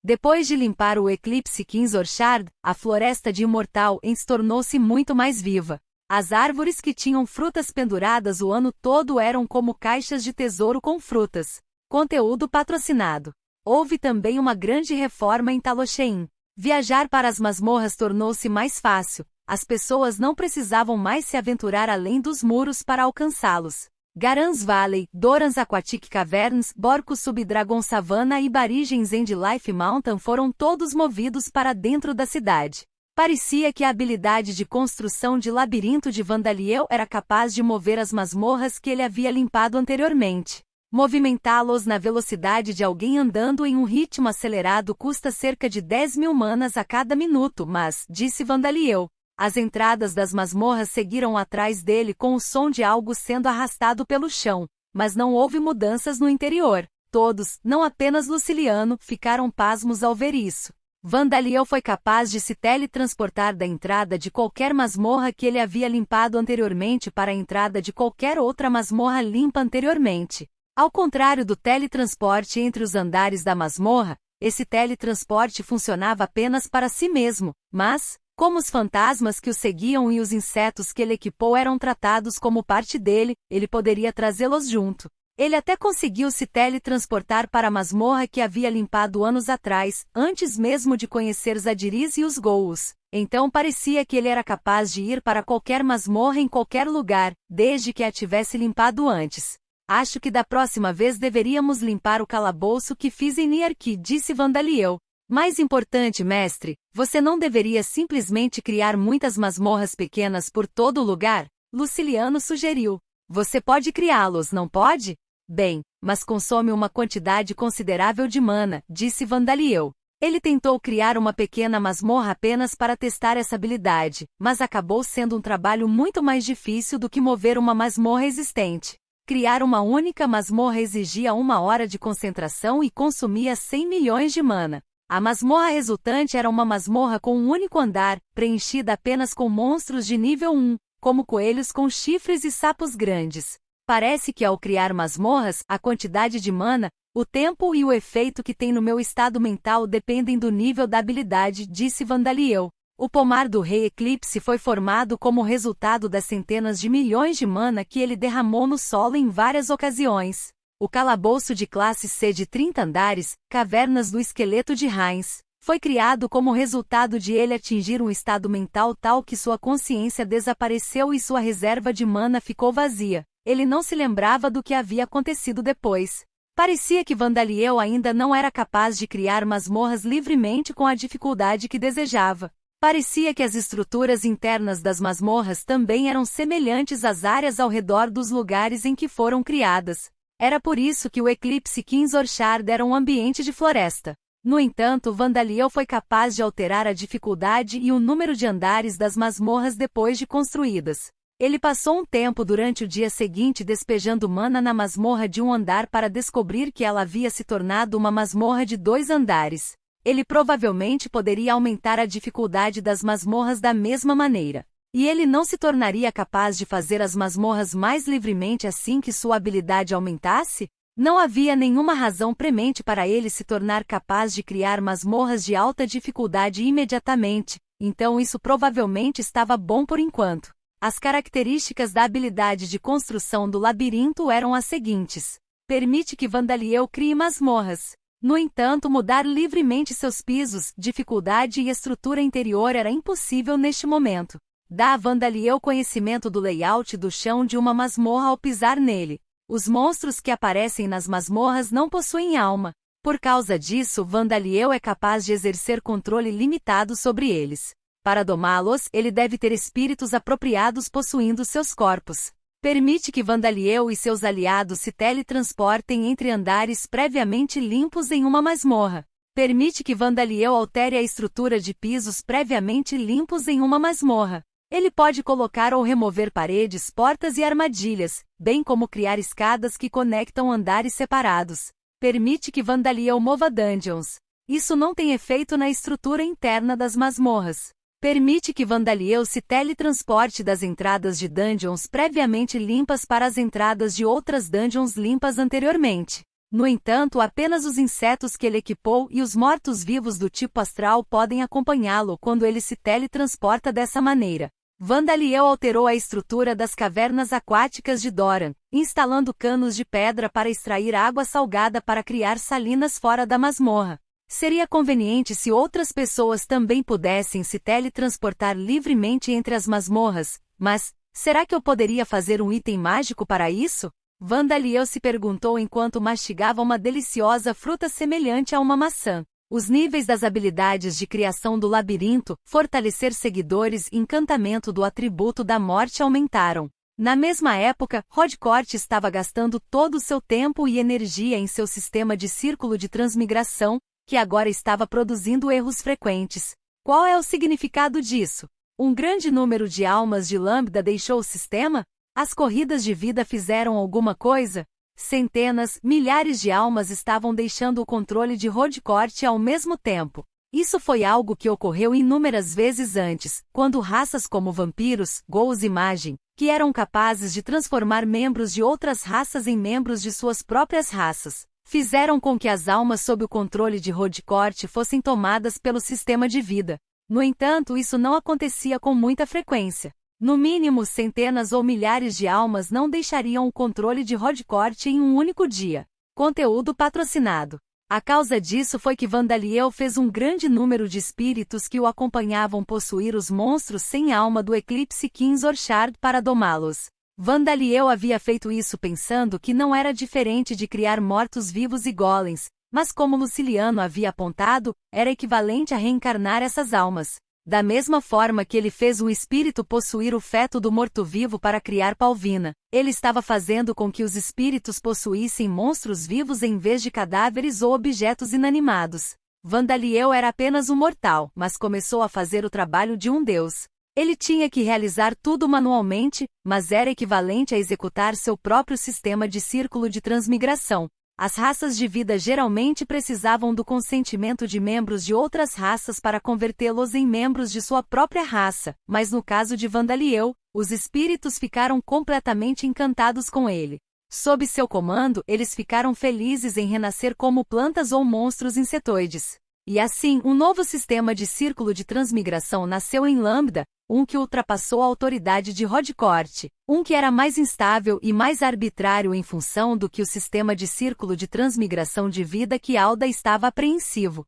Depois de limpar o eclipse Kings Orchard, a floresta de Immortal Ends tornou-se muito mais viva. As árvores que tinham frutas penduradas o ano todo eram como caixas de tesouro com frutas. Conteúdo patrocinado. Houve também uma grande reforma em Talochein. Viajar para as masmorras tornou-se mais fácil. As pessoas não precisavam mais se aventurar além dos muros para alcançá-los. Garans Valley, Dorans Aquatic Caverns, Borco Subdragon Savannah e Barigens Endlife Mountain foram todos movidos para dentro da cidade. Parecia que a habilidade de construção de labirinto de Vandaliel era capaz de mover as masmorras que ele havia limpado anteriormente. Movimentá-los na velocidade de alguém andando em um ritmo acelerado custa cerca de 10.000 manas a cada minuto, mas, disse Vandaliel, as entradas das masmorras seguiram atrás dele com o som de algo sendo arrastado pelo chão, mas não houve mudanças no interior. Todos, não apenas Luciliano, ficaram pasmos ao ver isso. Vandaliel foi capaz de se teletransportar da entrada de qualquer masmorra que ele havia limpado anteriormente para a entrada de qualquer outra masmorra limpa anteriormente. Ao contrário do teletransporte entre os andares da masmorra, esse teletransporte funcionava apenas para si mesmo, mas, como os fantasmas que o seguiam e os insetos que ele equipou eram tratados como parte dele, ele poderia trazê-los junto. Ele até conseguiu se teletransportar para a masmorra que havia limpado anos atrás, antes mesmo de conhecer Zadiris e os Ghouls. Então parecia que ele era capaz de ir para qualquer masmorra em qualquer lugar, desde que a tivesse limpado antes. Acho que da próxima vez deveríamos limpar o calabouço que fiz em Niarki, disse Vandaliel. Mais importante, mestre, você não deveria simplesmente criar muitas masmorras pequenas por todo o lugar? Luciliano sugeriu. Você pode criá-los, não pode? Bem, mas consome uma quantidade considerável de mana, disse Vandaliel. Ele tentou criar uma pequena masmorra apenas para testar essa habilidade, mas acabou sendo um trabalho muito mais difícil do que mover uma masmorra existente. Criar uma única masmorra exigia 1 hora de concentração e consumia 100 milhões de mana. A masmorra resultante era uma masmorra com um único andar, preenchida apenas com monstros de nível 1, como coelhos com chifres e sapos grandes. Parece que ao criar masmorras, a quantidade de mana, o tempo e o efeito que tem no meu estado mental dependem do nível da habilidade, disse Vandaliel. O pomar do Rei Eclipse foi formado como resultado das centenas de milhões de mana que ele derramou no solo em várias ocasiões. O calabouço de classe C de 30 andares, Cavernas do Esqueleto de Heinz, foi criado como resultado de ele atingir um estado mental tal que sua consciência desapareceu e sua reserva de mana ficou vazia. Ele não se lembrava do que havia acontecido depois. Parecia que Vandaliel ainda não era capaz de criar masmorras livremente com a dificuldade que desejava. Parecia que as estruturas internas das masmorras também eram semelhantes às áreas ao redor dos lugares em que foram criadas. Era por isso que o Eclipse Kings Orchard era um ambiente de floresta. No entanto, Vandaliel foi capaz de alterar a dificuldade e o número de andares das masmorras depois de construídas. Ele passou um tempo durante o dia seguinte despejando mana na masmorra de 1 andar para descobrir que ela havia se tornado uma masmorra de 2 andares. Ele provavelmente poderia aumentar a dificuldade das masmorras da mesma maneira. E ele não se tornaria capaz de fazer as masmorras mais livremente assim que sua habilidade aumentasse? Não havia nenhuma razão premente para ele se tornar capaz de criar masmorras de alta dificuldade imediatamente, então isso provavelmente estava bom por enquanto. As características da habilidade de construção do labirinto eram as seguintes. Permite que Vandaliel crie masmorras. No entanto, mudar livremente seus pisos, dificuldade e estrutura interior era impossível neste momento. Dá a Vandaliel conhecimento do layout do chão de uma masmorra ao pisar nele. Os monstros que aparecem nas masmorras não possuem alma. Por causa disso, Vandaliel é capaz de exercer controle limitado sobre eles. Para domá-los, ele deve ter espíritos apropriados possuindo seus corpos. Permite que Vandaliel e seus aliados se teletransportem entre andares previamente limpos em uma masmorra. Permite que Vandaliel altere a estrutura de pisos previamente limpos em uma masmorra. Ele pode colocar ou remover paredes, portas e armadilhas, bem como criar escadas que conectam andares separados. Permite que Vandaliel mova dungeons. Isso não tem efeito na estrutura interna das masmorras. Permite que Vandaliel se teletransporte das entradas de dungeons previamente limpas para as entradas de outras dungeons limpas anteriormente. No entanto, apenas os insetos que ele equipou e os mortos-vivos do tipo astral podem acompanhá-lo quando ele se teletransporta dessa maneira. Vandaliel alterou a estrutura das cavernas aquáticas de Doran, instalando canos de pedra para extrair água salgada para criar salinas fora da masmorra. Seria conveniente se outras pessoas também pudessem se teletransportar livremente entre as masmorras, mas, será que eu poderia fazer um item mágico para isso? Vandaliel se perguntou enquanto mastigava uma deliciosa fruta semelhante a uma maçã. Os níveis das habilidades de criação do labirinto, fortalecer seguidores e encantamento do atributo da morte aumentaram. Na mesma época, Rodcourt estava gastando todo o seu tempo e energia em seu sistema de círculo de transmigração, que agora estava produzindo erros frequentes. Qual é o significado disso? Um grande número de almas de Lambda deixou o sistema? As corridas de vida fizeram alguma coisa? Centenas, milhares de almas estavam deixando o controle de Rodcourt ao mesmo tempo. Isso foi algo que ocorreu inúmeras vezes antes, quando raças como vampiros, ghouls e Magin, que eram capazes de transformar membros de outras raças em membros de suas próprias raças, fizeram com que as almas sob o controle de Rodcourt fossem tomadas pelo sistema de vida. No entanto, isso não acontecia com muita frequência. No mínimo, centenas ou milhares de almas não deixariam o controle de Rodcourt em um único dia. Conteúdo patrocinado. A causa disso foi que Vandaliel fez um grande número de espíritos que o acompanhavam possuir os monstros sem alma do Eclipse Kings Orchard para domá-los. Vandaliel havia feito isso pensando que não era diferente de criar mortos-vivos e golems, mas como Luciliano havia apontado, era equivalente a reencarnar essas almas. Da mesma forma que ele fez um espírito possuir o feto do morto-vivo para criar Palvina, ele estava fazendo com que os espíritos possuíssem monstros vivos em vez de cadáveres ou objetos inanimados. Vandaliel era apenas um mortal, mas começou a fazer o trabalho de um deus. Ele tinha que realizar tudo manualmente, mas era equivalente a executar seu próprio sistema de círculo de transmigração. As raças de vida geralmente precisavam do consentimento de membros de outras raças para convertê-los em membros de sua própria raça, mas no caso de Vandaliel, os espíritos ficaram completamente encantados com ele. Sob seu comando, eles ficaram felizes em renascer como plantas ou monstros insetoides. E assim, um novo sistema de círculo de transmigração nasceu em Lambda, um que ultrapassou a autoridade de Rodcourt, um que era mais instável e mais arbitrário em função do que o sistema de círculo de transmigração de vida que Alda estava apreensivo.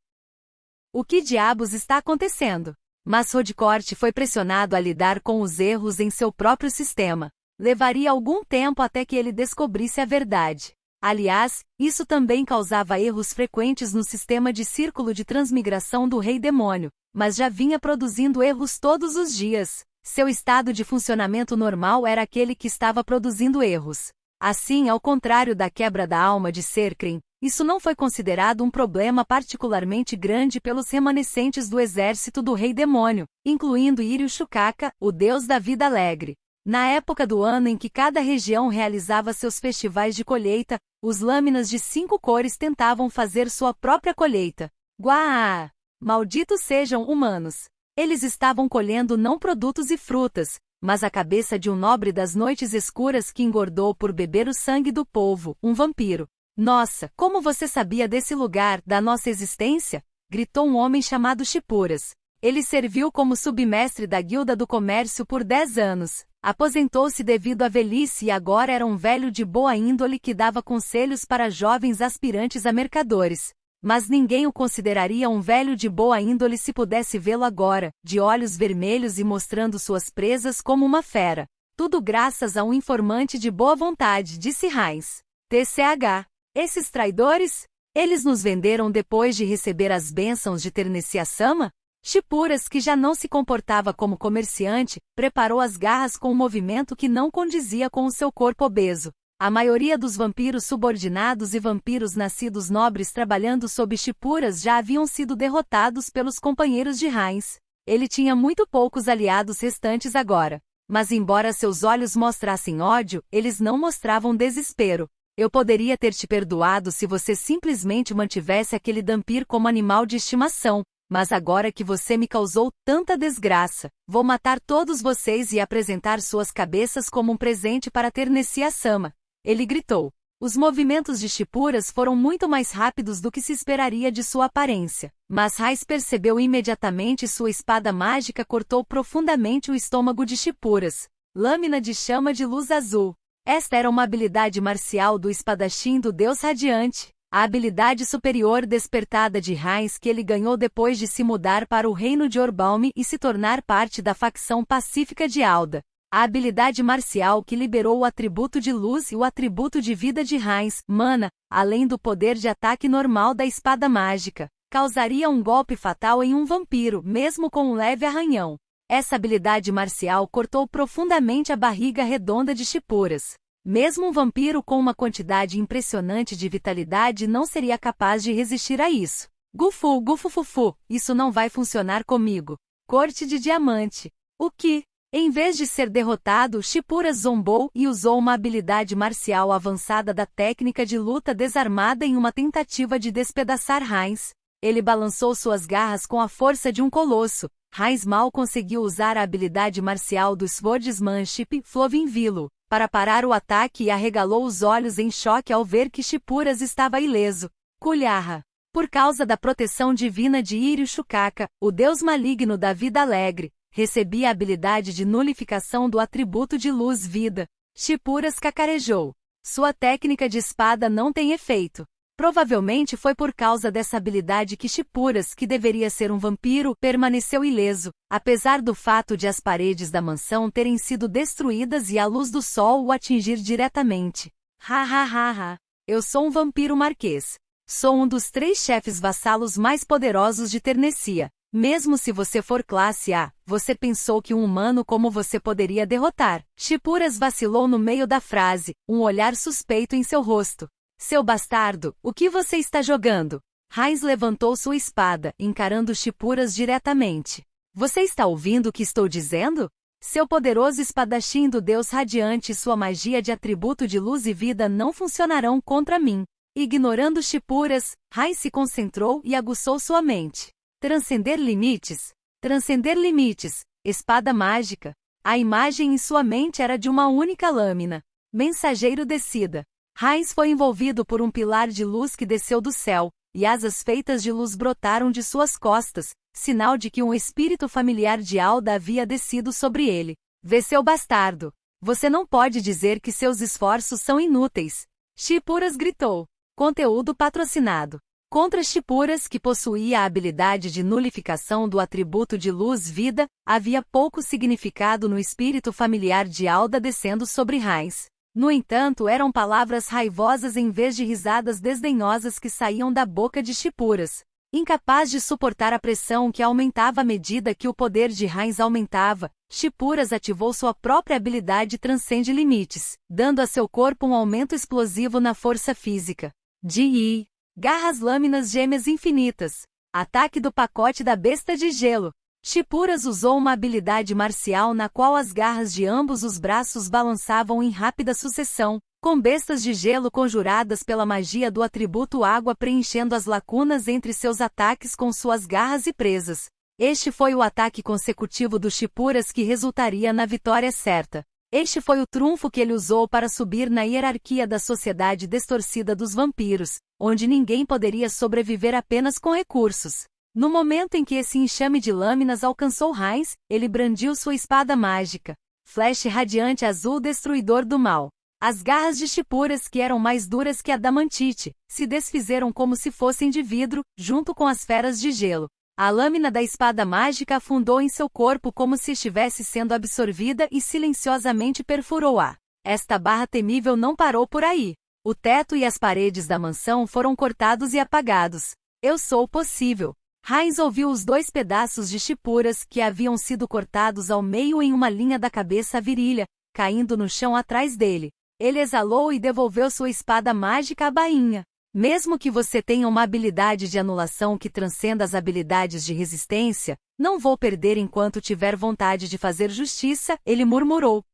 O que diabos está acontecendo? Mas Rodcourt foi pressionado a lidar com os erros em seu próprio sistema. Levaria algum tempo até que ele descobrisse a verdade. Aliás, isso também causava erros frequentes no sistema de círculo de transmigração do Rei Demônio, mas já vinha produzindo erros todos os dias. Seu estado de funcionamento normal era aquele que estava produzindo erros. Assim, ao contrário da quebra da alma de Serkrin, isso não foi considerado um problema particularmente grande pelos remanescentes do exército do Rei Demônio, incluindo Irio Shukaka, o deus da vida alegre. Na época do ano em que cada região realizava seus festivais de colheita, os lâminas de 5 cores tentavam fazer sua própria colheita. Guaa! Malditos sejam humanos! Eles estavam colhendo não produtos e frutas, mas a cabeça de um nobre das noites escuras que engordou por beber o sangue do povo, um vampiro. Nossa, como você sabia desse lugar, da nossa existência? Gritou um homem chamado Chipuras. Ele serviu como submestre da Guilda do Comércio por 10 anos. Aposentou-se devido à velhice e agora era um velho de boa índole que dava conselhos para jovens aspirantes a mercadores. Mas ninguém o consideraria um velho de boa índole se pudesse vê-lo agora, de olhos vermelhos e mostrando suas presas como uma fera. Tudo graças a um informante de boa vontade, disse Heinz. TCH. Esses traidores? Eles nos venderam depois de receber as bênçãos de Ternessia-sama? Chipuras, que já não se comportava como comerciante, preparou as garras com um movimento que não condizia com o seu corpo obeso. A maioria dos vampiros subordinados e vampiros nascidos nobres trabalhando sob Chipuras já haviam sido derrotados pelos companheiros de Heinz. Ele tinha muito poucos aliados restantes agora. Mas embora seus olhos mostrassem ódio, eles não mostravam desespero. Eu poderia ter te perdoado se você simplesmente mantivesse aquele Dhampir como animal de estimação. Mas agora que você me causou tanta desgraça, vou matar todos vocês e apresentar suas cabeças como um presente para Ternessia-sama. Ele gritou. Os movimentos de Shipuras foram muito mais rápidos do que se esperaria de sua aparência, mas Raiz percebeu imediatamente sua espada mágica cortou profundamente o estômago de Shipuras. Lâmina de chama de luz azul. Esta era uma habilidade marcial do espadachim do Deus Radiante, a habilidade superior despertada de Raiz que ele ganhou depois de se mudar para o reino de Orbalme e se tornar parte da facção pacífica de Alda. A habilidade marcial que liberou o atributo de luz e o atributo de vida de Raiz, mana, além do poder de ataque normal da espada mágica, causaria um golpe fatal em um vampiro, mesmo com um leve arranhão. Essa habilidade marcial cortou profundamente a barriga redonda de Shipuras. Mesmo um vampiro com uma quantidade impressionante de vitalidade não seria capaz de resistir a isso. Gufu, gufufufu, isso não vai funcionar comigo. Corte de diamante. O que? Em vez de ser derrotado, Shipuras zombou e usou uma habilidade marcial avançada da técnica de luta desarmada em uma tentativa de despedaçar Raiz. Ele balançou suas garras com a força de um colosso. Raiz mal conseguiu usar a habilidade marcial do Swordsmanship, Flovinvilo, para parar o ataque e arregalou os olhos em choque ao ver que Shipuras estava ileso. Kulharra. Por causa da proteção divina de Iryu-Shukaka, o deus maligno da vida alegre, recebia a habilidade de nulificação do atributo de luz-vida. Shipuras cacarejou. Sua técnica de espada não tem efeito. Provavelmente foi por causa dessa habilidade que Shipuras, que deveria ser um vampiro, permaneceu ileso, apesar do fato de as paredes da mansão terem sido destruídas e a luz do sol o atingir diretamente. Ha ha ha ha. Eu sou um vampiro marquês. Sou um dos 3 chefes vassalos mais poderosos de Ternecia. Mesmo se você for classe A, você pensou que um humano como você poderia derrotar. Shipuras vacilou no meio da frase, um olhar suspeito em seu rosto. Seu bastardo, o que você está jogando? Raiz levantou sua espada, encarando Shipuras diretamente. Você está ouvindo o que estou dizendo? Seu poderoso espadachim do Deus Radiante e sua magia de atributo de luz e vida não funcionarão contra mim. Ignorando Shipuras, Raiz se concentrou e aguçou sua mente. Transcender limites? Transcender limites. Espada mágica. A imagem em sua mente era de uma única lâmina. Mensageiro descida. Raiz foi envolvido por um pilar de luz que desceu do céu, e asas feitas de luz brotaram de suas costas, sinal de que um espírito familiar de Alda havia descido sobre ele. Vê seu bastardo. Você não pode dizer que seus esforços são inúteis. Shipuras gritou. Conteúdo patrocinado. Contra Shipuras, que possuía a habilidade de nulificação do atributo de luz-vida, havia pouco significado no espírito familiar de Alda descendo sobre Raiz. No entanto, eram palavras raivosas em vez de risadas desdenhosas que saíam da boca de Shipuras. Incapaz de suportar a pressão que aumentava à medida que o poder de Raiz aumentava, Shipuras ativou sua própria habilidade Transcende Limites, dando a seu corpo um aumento explosivo na força física. De Garras Lâminas Gêmeas Infinitas. Ataque do pacote da besta de gelo. Shipuras usou uma habilidade marcial na qual as garras de ambos os braços balançavam em rápida sucessão, com bestas de gelo conjuradas pela magia do atributo água preenchendo as lacunas entre seus ataques com suas garras e presas. Este foi o ataque consecutivo do Shipuras que resultaria na vitória certa. Este foi o trunfo que ele usou para subir na hierarquia da sociedade distorcida dos vampiros, onde ninguém poderia sobreviver apenas com recursos. No momento em que esse enxame de lâminas alcançou Raiz, ele brandiu sua espada mágica. Flash radiante azul destruidor do mal. As garras de Shipuras, que eram mais duras que a adamantite, se desfizeram como se fossem de vidro, junto com as feras de gelo. A lâmina da espada mágica afundou em seu corpo como se estivesse sendo absorvida e silenciosamente perfurou-a. Esta barra temível não parou por aí. O teto e as paredes da mansão foram cortados e apagados. Eu sou possível. Raiz ouviu os 2 pedaços de Shipuras que haviam sido cortados ao meio em uma linha da cabeça à virilha, caindo no chão atrás dele. Ele exalou e devolveu sua espada mágica à bainha. Mesmo que você tenha uma habilidade de anulação que transcenda as habilidades de resistência, não vou perder enquanto tiver vontade de fazer justiça, ele murmurou.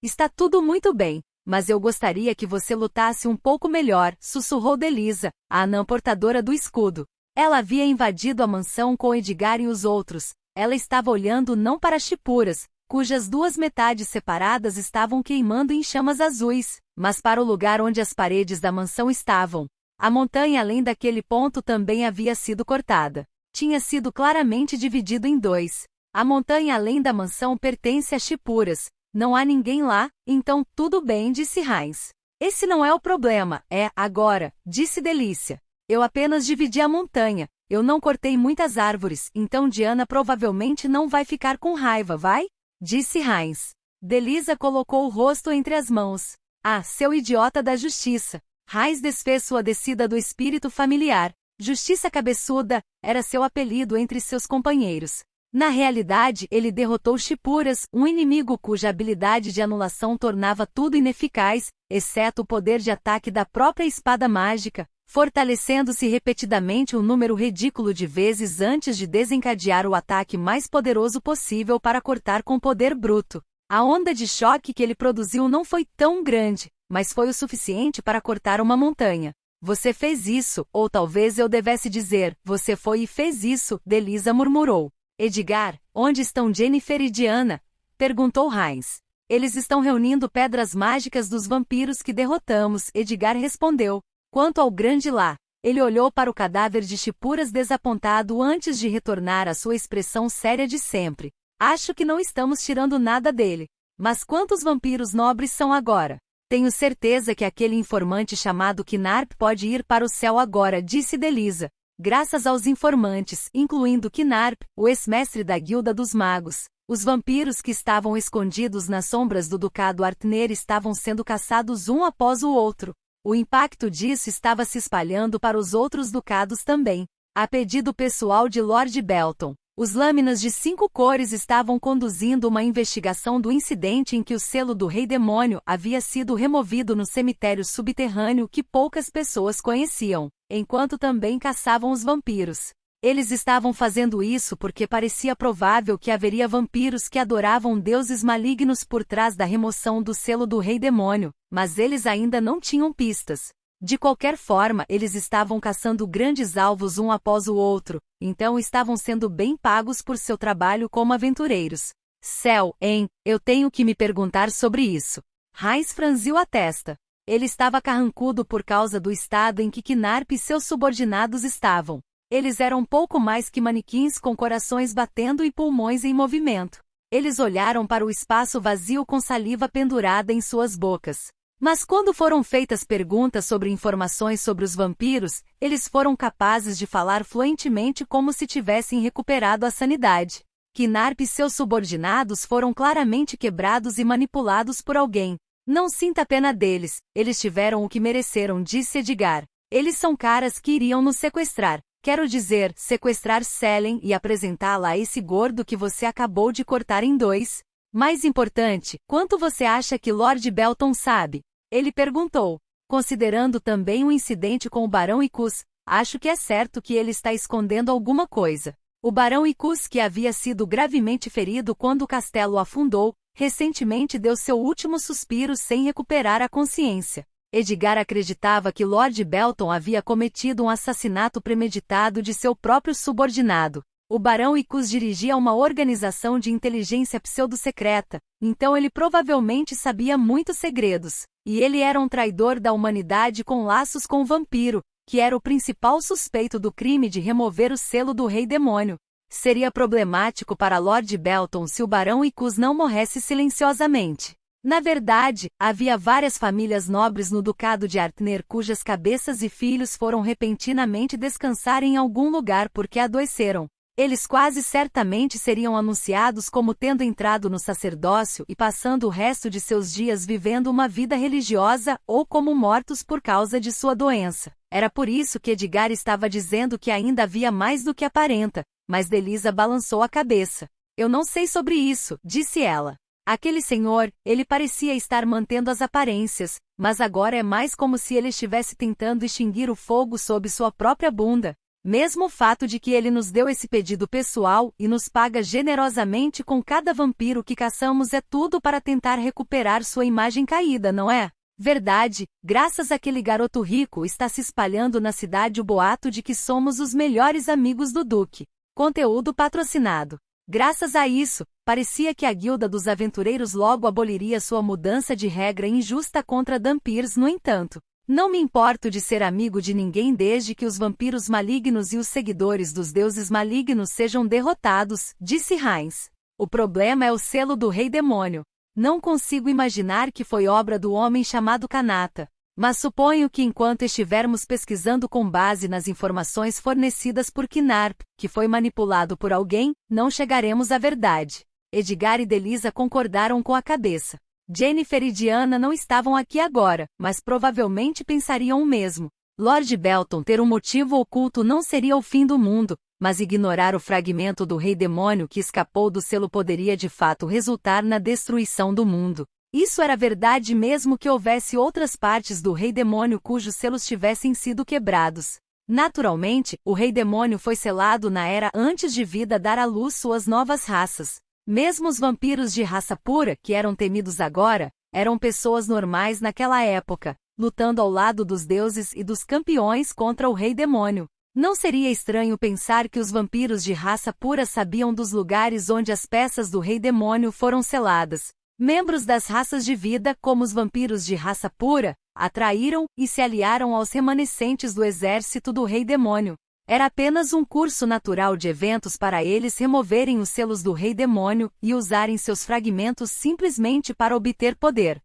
Está tudo muito bem, mas eu gostaria que você lutasse um pouco melhor, sussurrou Delisa, a anã portadora do escudo. Ela havia invadido a mansão com Edgar e os outros. Ela estava olhando não para Shipuras, cujas 2 metades separadas estavam queimando em chamas azuis, mas para o lugar onde as paredes da mansão estavam. A montanha além daquele ponto também havia sido cortada. Tinha sido claramente dividido em dois. A montanha além da mansão pertence a Shipuras. Não há ninguém lá, então tudo bem, disse Heinz. Esse não é o problema, agora, disse Delícia. Eu apenas dividi a montanha. Eu não cortei muitas árvores, então Diana provavelmente não vai ficar com raiva, vai? Disse Heinz. Delisa colocou o rosto entre as mãos. Ah, seu idiota da justiça. Heinz desfez sua descida do espírito familiar. Justiça Cabeçuda era seu apelido entre seus companheiros. Na realidade, ele derrotou Shipuras, um inimigo cuja habilidade de anulação tornava tudo ineficaz, exceto o poder de ataque da própria espada mágica, fortalecendo-se repetidamente um número ridículo de vezes antes de desencadear o ataque mais poderoso possível para cortar com poder bruto. A onda de choque que ele produziu não foi tão grande, mas foi o suficiente para cortar uma montanha. Você fez isso, ou talvez eu devesse dizer, você foi e fez isso, Delisa murmurou. Edgar, onde estão Jennifer e Diana? Perguntou Heinz. Eles estão reunindo pedras mágicas dos vampiros que derrotamos, Edgar respondeu. Quanto ao grande lá, ele olhou para o cadáver de Shipuras desapontado antes de retornar à sua expressão séria de sempre. Acho que não estamos tirando nada dele. Mas quantos vampiros nobres são agora? Tenho certeza que aquele informante chamado Knarp pode ir para o céu agora, disse Delisa. Graças aos informantes, incluindo Knarp, o ex-mestre da Guilda dos Magos, os vampiros que estavam escondidos nas sombras do Ducado Artner estavam sendo caçados um após o outro. O impacto disso estava se espalhando para os outros ducados também. A pedido pessoal de Lord Belton, os Lâminas de 5 Cores estavam conduzindo uma investigação do incidente em que o selo do Rei Demônio havia sido removido no cemitério subterrâneo que poucas pessoas conheciam, enquanto também caçavam os vampiros. Eles estavam fazendo isso porque parecia provável que haveria vampiros que adoravam deuses malignos por trás da remoção do selo do Rei Demônio, mas eles ainda não tinham pistas. De qualquer forma, eles estavam caçando grandes alvos um após o outro, então estavam sendo bem pagos por seu trabalho como aventureiros. Céu, hein? Eu tenho que me perguntar sobre isso. Heinz franziu a testa. Ele estava carrancudo por causa do estado em que Knarp e seus subordinados estavam. Eles eram pouco mais que manequins com corações batendo e pulmões em movimento. Eles olharam para o espaço vazio com saliva pendurada em suas bocas. Mas quando foram feitas perguntas sobre informações sobre os vampiros, eles foram capazes de falar fluentemente como se tivessem recuperado a sanidade. Knarp e seus subordinados foram claramente quebrados e manipulados por alguém. Não sinta pena deles, eles tiveram o que mereceram, disse Edgar. Eles são caras que iriam nos sequestrar. Quero dizer, sequestrar Selene e apresentá-la a esse gordo que você acabou de cortar em dois. Mais importante, quanto você acha que Lord Belton sabe? Ele perguntou. Considerando também o incidente com o Barão Icus, acho que é certo que ele está escondendo alguma coisa. O Barão Icus, que havia sido gravemente ferido quando o castelo afundou, recentemente deu seu último suspiro sem recuperar a consciência. Edgar acreditava que Lord Belton havia cometido um assassinato premeditado de seu próprio subordinado. O Barão Icus dirigia uma organização de inteligência pseudo-secreta, então ele provavelmente sabia muitos segredos. E ele era um traidor da humanidade com laços com o vampiro, que era o principal suspeito do crime de remover o selo do Rei Demônio. Seria problemático para Lord Belton se o Barão Icus não morresse silenciosamente. Na verdade, havia várias famílias nobres no Ducado de Artner cujas cabeças e filhos foram repentinamente descansar em algum lugar porque adoeceram. Eles quase certamente seriam anunciados como tendo entrado no sacerdócio e passando o resto de seus dias vivendo uma vida religiosa ou como mortos por causa de sua doença. Era por isso que Edgar estava dizendo que ainda havia mais do que aparenta, mas Delisa balançou a cabeça. Eu não sei sobre isso, disse ela. Aquele senhor, ele parecia estar mantendo as aparências, mas agora é mais como se ele estivesse tentando extinguir o fogo sob sua própria bunda. Mesmo o fato de que ele nos deu esse pedido pessoal e nos paga generosamente com cada vampiro que caçamos é tudo para tentar recuperar sua imagem caída, não é? Verdade, graças àquele garoto rico está se espalhando na cidade o boato de que somos os melhores amigos do Duque. Conteúdo patrocinado. Graças a isso, parecia que a Guilda dos Aventureiros logo aboliria sua mudança de regra injusta contra vampiros. No entanto, não me importo de ser amigo de ninguém desde que os vampiros malignos e os seguidores dos deuses malignos sejam derrotados, disse Heinz. O problema é o selo do Rei Demônio. Não consigo imaginar que foi obra do homem chamado Kanata. Mas suponho que enquanto estivermos pesquisando com base nas informações fornecidas por Knarp, que foi manipulado por alguém, não chegaremos à verdade. Edgar e Delisa concordaram com a cabeça. Jennifer e Diana não estavam aqui agora, mas provavelmente pensariam o mesmo. Lord Belton ter um motivo oculto não seria o fim do mundo, mas ignorar o fragmento do Rei Demônio que escapou do selo poderia de fato resultar na destruição do mundo. Isso era verdade mesmo que houvesse outras partes do Rei Demônio cujos selos tivessem sido quebrados. Naturalmente, o Rei Demônio foi selado na Era antes de vida dar à luz suas novas raças. Mesmo os vampiros de raça pura, que eram temidos agora, eram pessoas normais naquela época, lutando ao lado dos deuses e dos campeões contra o Rei Demônio. Não seria estranho pensar que os vampiros de raça pura sabiam dos lugares onde as peças do Rei Demônio foram seladas. Membros das raças de vida, como os vampiros de raça pura, atraíram e se aliaram aos remanescentes do exército do Rei Demônio. Era apenas um curso natural de eventos para eles removerem os selos do Rei Demônio e usarem seus fragmentos simplesmente para obter poder.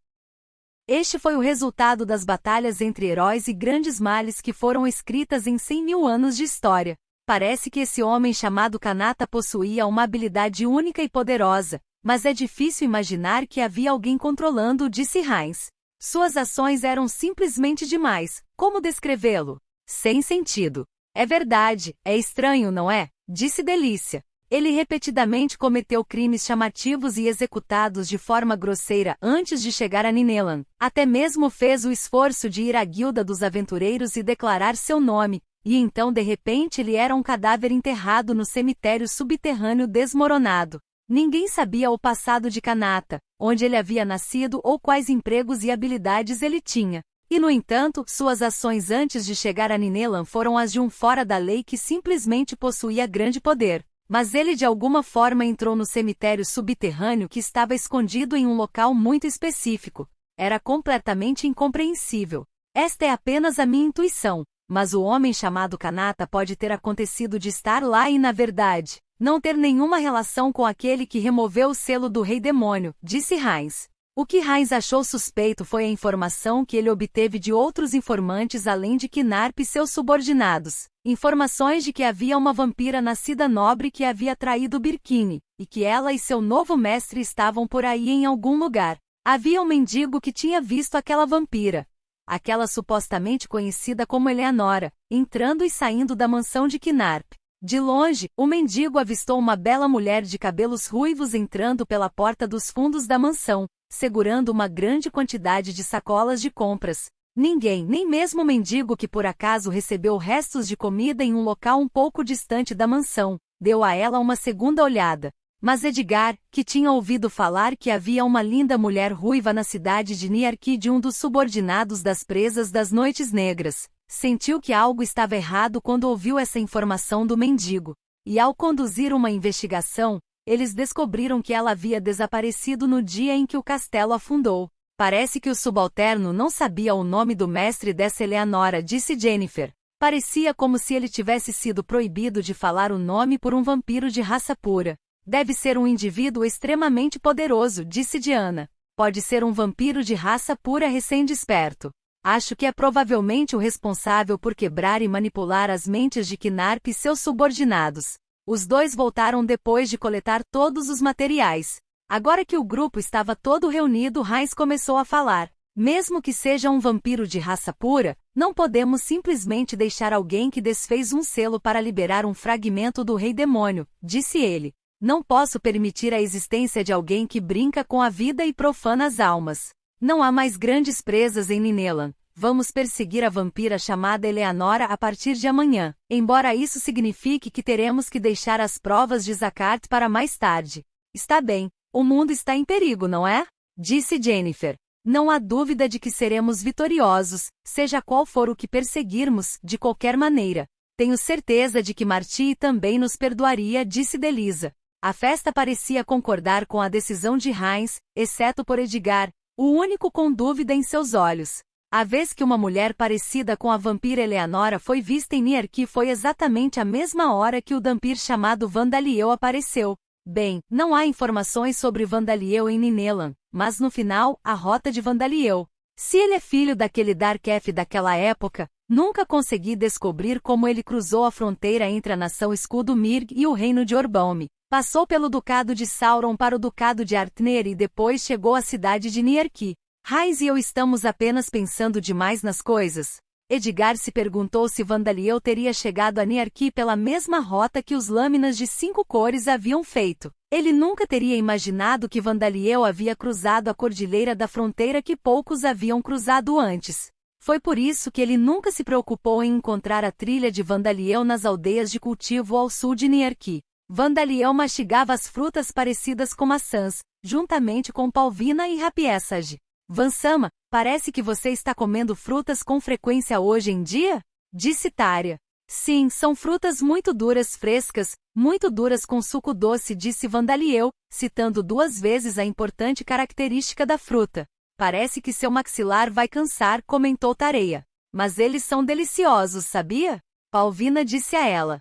Este foi o resultado das batalhas entre heróis e grandes males que foram escritas em 100.000 anos de história. Parece que esse homem chamado Kanata possuía uma habilidade única e poderosa, mas é difícil imaginar que havia alguém controlando, disse Heinz. Suas ações eram simplesmente demais. Como descrevê-lo? Sem sentido. É verdade, é estranho, não é? Disse Delícia. Ele repetidamente cometeu crimes chamativos e executados de forma grosseira antes de chegar a Ninelan. Até mesmo fez o esforço de ir à Guilda dos Aventureiros e declarar seu nome, e então de repente ele era um cadáver enterrado no cemitério subterrâneo desmoronado. Ninguém sabia o passado de Kanata, onde ele havia nascido ou quais empregos e habilidades ele tinha. E no entanto, suas ações antes de chegar a Ninelan foram as de um fora da lei que simplesmente possuía grande poder. Mas ele de alguma forma entrou no cemitério subterrâneo que estava escondido em um local muito específico. Era completamente incompreensível. Esta é apenas a minha intuição, mas o homem chamado Kanata pode ter acontecido de estar lá e, na verdade, não ter nenhuma relação com aquele que removeu o selo do Rei Demônio, disse Heinz. O que Heinz achou suspeito foi a informação que ele obteve de outros informantes além de Knarp e seus subordinados. Informações de que havia uma vampira nascida nobre que havia traído Birkini, e que ela e seu novo mestre estavam por aí em algum lugar. Havia um mendigo que tinha visto aquela vampira, aquela supostamente conhecida como Eleanora, entrando e saindo da mansão de Knarp. De longe, o mendigo avistou uma bela mulher de cabelos ruivos entrando pela porta dos fundos da mansão, segurando uma grande quantidade de sacolas de compras. Ninguém, nem mesmo o mendigo que por acaso recebeu restos de comida em um local um pouco distante da mansão, deu a ela uma segunda olhada. Mas Edgar, que tinha ouvido falar que havia uma linda mulher ruiva na cidade de Niarquid, um dos subordinados das presas das Noites Negras, sentiu que algo estava errado quando ouviu essa informação do mendigo. E ao conduzir uma investigação, eles descobriram que ela havia desaparecido no dia em que o castelo afundou. Parece que o subalterno não sabia o nome do mestre dessa Eleanora, disse Jennifer. Parecia como se ele tivesse sido proibido de falar o nome por um vampiro de raça pura. Deve ser um indivíduo extremamente poderoso, disse Diana. Pode ser um vampiro de raça pura recém-desperto. Acho que é provavelmente o responsável por quebrar e manipular as mentes de Knarp e seus subordinados. Os dois voltaram depois de coletar todos os materiais. Agora que o grupo estava todo reunido, Heinz começou a falar. Mesmo que seja um vampiro de raça pura, não podemos simplesmente deixar alguém que desfez um selo para liberar um fragmento do Rei Demônio, disse ele. Não posso permitir a existência de alguém que brinca com a vida e profana as almas. Não há mais grandes presas em Ninelan. Vamos perseguir a vampira chamada Eleanora a partir de amanhã, embora isso signifique que teremos que deixar as provas de Zakart para mais tarde. Está bem, o mundo está em perigo, não é? Disse Jennifer. Não há dúvida de que seremos vitoriosos, seja qual for o que perseguirmos, de qualquer maneira. Tenho certeza de que Marty também nos perdoaria, disse Delisa. A festa parecia concordar com a decisão de Heinz, exceto por Edgar, o único com dúvida em seus olhos. A vez que uma mulher parecida com a vampira Eleanora foi vista em Nierque foi exatamente a mesma hora que o vampiro chamado Vandaliel apareceu. Bem, não há informações sobre Vandaliel em Ninelan, mas no final, a rota de Vandaliel. Se ele é filho daquele Dark Elf daquela época, nunca consegui descobrir como ele cruzou a fronteira entre a nação Escudo Mirg e o reino de Orbaum. Passou pelo Ducado de Sauron para o Ducado de Artner e depois chegou à cidade de Nierque. Heinz e eu estamos apenas pensando demais nas coisas. Edgar se perguntou se Vandaliel teria chegado a Nierque pela mesma rota que os Lâminas de 5 cores haviam feito. Ele nunca teria imaginado que Vandaliel havia cruzado a cordilheira da fronteira que poucos haviam cruzado antes. Foi por isso que ele nunca se preocupou em encontrar a trilha de Vandaliel nas aldeias de cultivo ao sul de Nierque. Vandaliel mastigava as frutas parecidas com maçãs, juntamente com Palvina e Rapiessage. Vansama, parece que você está comendo frutas com frequência hoje em dia? Disse Tária. Sim, são frutas muito duras frescas, muito duras com suco doce, disse Vandaliel, citando 2 vezes a importante característica da fruta. Parece que seu maxilar vai cansar, comentou Tareia. Mas eles são deliciosos, sabia? Palvina disse a ela.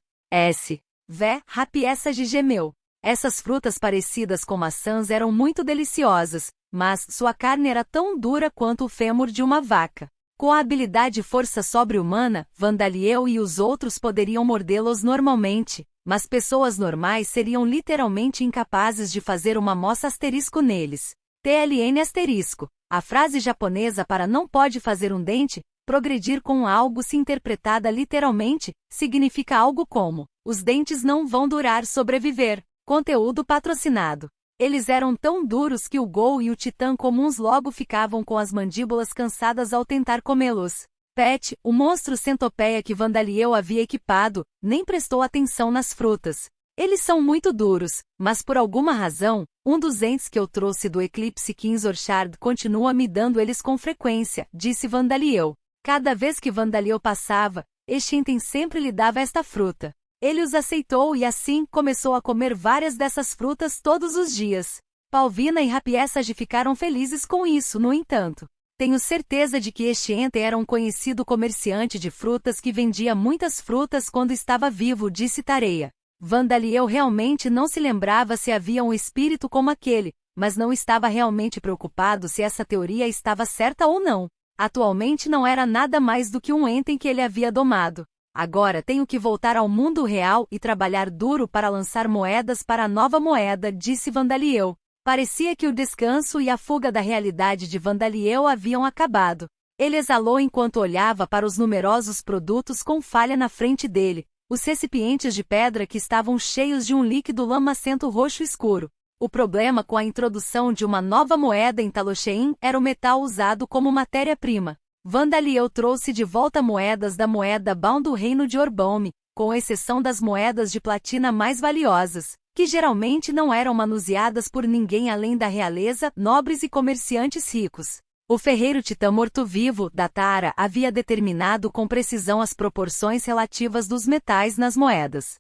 Rapiessage gemeu. Essas frutas parecidas com maçãs eram muito deliciosas, mas sua carne era tão dura quanto o fêmur de uma vaca. Com a habilidade e força sobre-humana, Vandaliel e os outros poderiam mordê-los normalmente, mas pessoas normais seriam literalmente incapazes de fazer uma moça asterisco neles. TLN asterisco. A frase japonesa para não pode fazer um dente, progredir com algo se interpretada literalmente, significa algo como, os dentes não vão durar sobreviver. Conteúdo patrocinado. Eles eram tão duros que o Gol e o Titã comuns logo ficavam com as mandíbulas cansadas ao tentar comê-los. Pet, o monstro centopeia que Vandaliel havia equipado, nem prestou atenção nas frutas. Eles são muito duros, mas por alguma razão, um dos entes que eu trouxe do Eclipse Kings Orchard continua me dando eles com frequência, disse Vandaliel. Cada vez que Vandaliel passava, este item sempre lhe dava esta fruta. Ele os aceitou e assim começou a comer várias dessas frutas todos os dias. Palvina e Rapiessage ficaram felizes com isso, no entanto. Tenho certeza de que este ente era um conhecido comerciante de frutas que vendia muitas frutas quando estava vivo, disse Tareia. Vandaliel realmente não se lembrava se havia um espírito como aquele, mas não estava realmente preocupado se essa teoria estava certa ou não. Atualmente não era nada mais do que um ente que ele havia domado. Agora tenho que voltar ao mundo real e trabalhar duro para lançar moedas para a nova moeda, disse Vandaliel. Parecia que o descanso e a fuga da realidade de Vandaliel haviam acabado. Ele exalou enquanto olhava para os numerosos produtos com falha na frente dele, os recipientes de pedra que estavam cheios de um líquido lamacento roxo escuro. O problema com a introdução de uma nova moeda em Talochein era o metal usado como matéria-prima. Vandaliel trouxe de volta moedas da moeda Baum do reino de Orbaum, com exceção das moedas de platina mais valiosas, que geralmente não eram manuseadas por ninguém além da realeza, nobres e comerciantes ricos. O ferreiro titã morto-vivo, da Tara, havia determinado com precisão as proporções relativas dos metais nas moedas.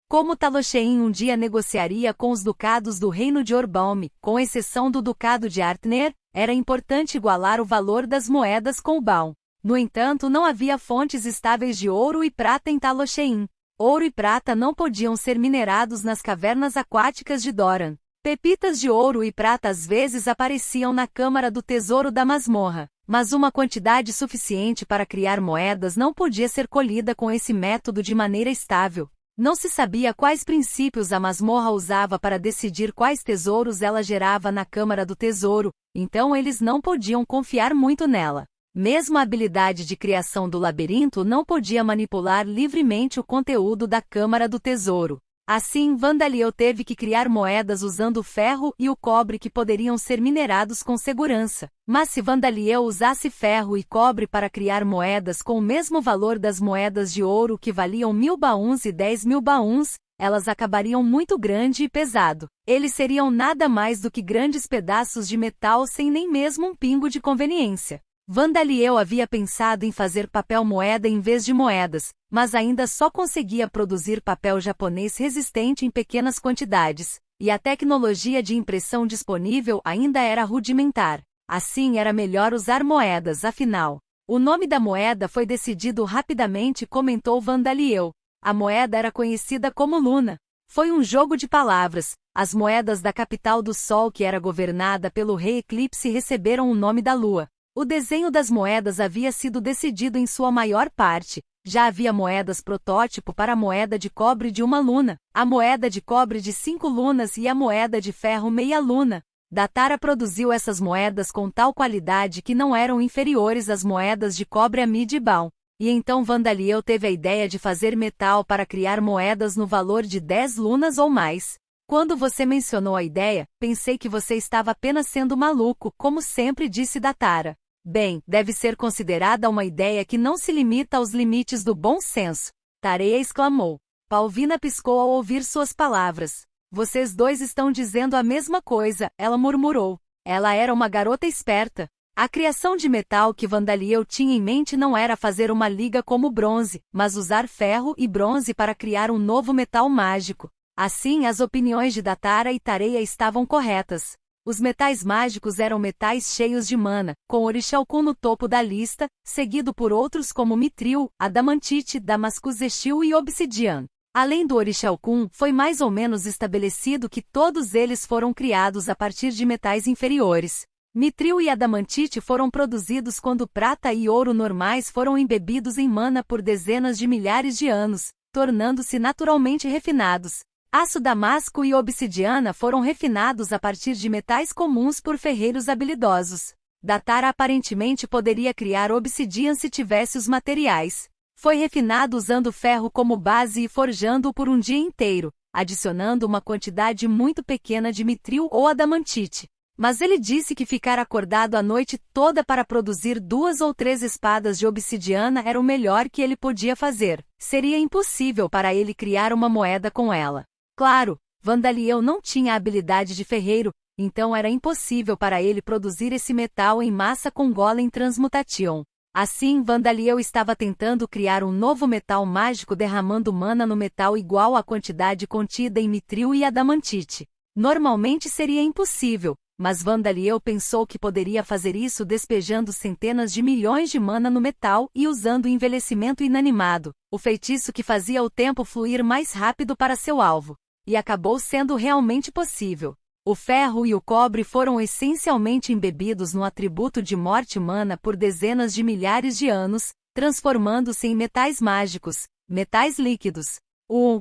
Como Talochein um dia negociaria com os ducados do reino de Orbaum, com exceção do ducado de Artner, era importante igualar o valor das moedas com o Baum. No entanto, não havia fontes estáveis de ouro e prata em Talochein. Ouro e prata não podiam ser minerados nas cavernas aquáticas de Doran. Pepitas de ouro e prata às vezes apareciam na câmara do tesouro da masmorra, mas uma quantidade suficiente para criar moedas não podia ser colhida com esse método de maneira estável. Não se sabia quais princípios a masmorra usava para decidir quais tesouros ela gerava na Câmara do Tesouro, então eles não podiam confiar muito nela. Mesmo a habilidade de criação do labirinto não podia manipular livremente o conteúdo da Câmara do Tesouro. Assim, Vandaliel teve que criar moedas usando o ferro e o cobre que poderiam ser minerados com segurança. Mas se Vandaliel usasse ferro e cobre para criar moedas com o mesmo valor das moedas de ouro que valiam 1000 baúns e 10.000 baúns, elas acabariam muito grande e pesado. Eles seriam nada mais do que grandes pedaços de metal sem nem mesmo um pingo de conveniência. Vandaliel havia pensado em fazer papel moeda em vez de moedas, mas ainda só conseguia produzir papel japonês resistente em pequenas quantidades, e a tecnologia de impressão disponível ainda era rudimentar. Assim era melhor usar moedas, afinal. O nome da moeda foi decidido rapidamente, comentou Vandalieu. A moeda era conhecida como Luna. Foi um jogo de palavras. As moedas da capital do Sol, que era governada pelo rei Eclipse, receberam o nome da Lua. O desenho das moedas havia sido decidido em sua maior parte. Já havia moedas protótipo para a moeda de cobre de 1 luna, a moeda de cobre de 5 lunas e a moeda de ferro meia luna. Datara produziu essas moedas com tal qualidade que não eram inferiores às moedas de cobre Amid-Baum. E então Vandalieu teve a ideia de fazer metal para criar moedas no valor de 10 lunas ou mais. Quando você mencionou a ideia, pensei que você estava apenas sendo maluco, como sempre disse Datara. Bem, deve ser considerada uma ideia que não se limita aos limites do bom senso. Tareia exclamou. Palvina piscou ao ouvir suas palavras. Vocês dois estão dizendo a mesma coisa, ela murmurou. Ela era uma garota esperta. A criação de metal que Vandalieu tinha em mente não era fazer uma liga como bronze, mas usar ferro e bronze para criar um novo metal mágico. Assim, as opiniões de Datara e Tareia estavam corretas. Os metais mágicos eram metais cheios de mana, com Orixalcum no topo da lista, seguido por outros como Mitril, Adamantite, Damascus-Exil e Obsidian. Além do Orixalcum, foi mais ou menos estabelecido que todos eles foram criados a partir de metais inferiores. Mitril e Adamantite foram produzidos quando prata e ouro normais foram embebidos em mana por dezenas de milhares de anos, tornando-se naturalmente refinados. Aço damasco e obsidiana foram refinados a partir de metais comuns por ferreiros habilidosos. Datara aparentemente poderia criar obsidian se tivesse os materiais. Foi refinado usando ferro como base e forjando-o por um dia inteiro, adicionando uma quantidade muito pequena de mitril ou adamantite. Mas ele disse que ficar acordado a noite toda para produzir 2 ou 3 espadas de obsidiana era o melhor que ele podia fazer. Seria impossível para ele criar uma moeda com ela. Claro, Vandalieu não tinha a habilidade de ferreiro, então era impossível para ele produzir esse metal em massa com Golem Transmutation. Assim, Vandalieu estava tentando criar um novo metal mágico derramando mana no metal igual à quantidade contida em mitril e adamantite. Normalmente seria impossível, mas Vandalieu pensou que poderia fazer isso despejando centenas de milhões de mana no metal e usando envelhecimento inanimado, o feitiço que fazia o tempo fluir mais rápido para seu alvo. E acabou sendo realmente possível. O ferro e o cobre foram essencialmente embebidos no atributo de morte mana por dezenas de milhares de anos, transformando-se em metais mágicos, metais líquidos.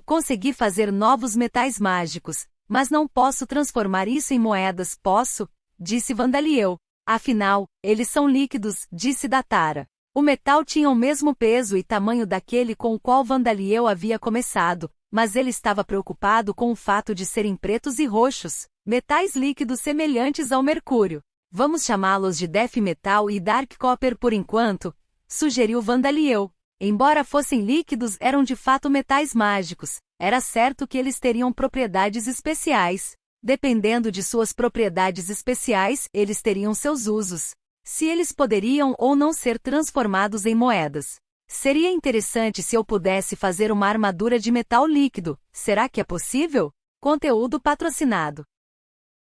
Consegui fazer novos metais mágicos, mas não posso transformar isso em moedas, posso? Disse Vandalieu. Afinal, eles são líquidos, disse Datara. O metal tinha o mesmo peso e tamanho daquele com o qual Vandalieu havia começado, mas ele estava preocupado com o fato de serem pretos e roxos, metais líquidos semelhantes ao mercúrio. Vamos chamá-los de Death Metal e Dark Copper por enquanto, sugeriu Vandalieu. Embora fossem líquidos, eram de fato metais mágicos. Era certo que eles teriam propriedades especiais. Dependendo de suas propriedades especiais, eles teriam seus usos. Se eles poderiam ou não ser transformados em moedas. Seria interessante se eu pudesse fazer uma armadura de metal líquido. Será que é possível? Conteúdo patrocinado.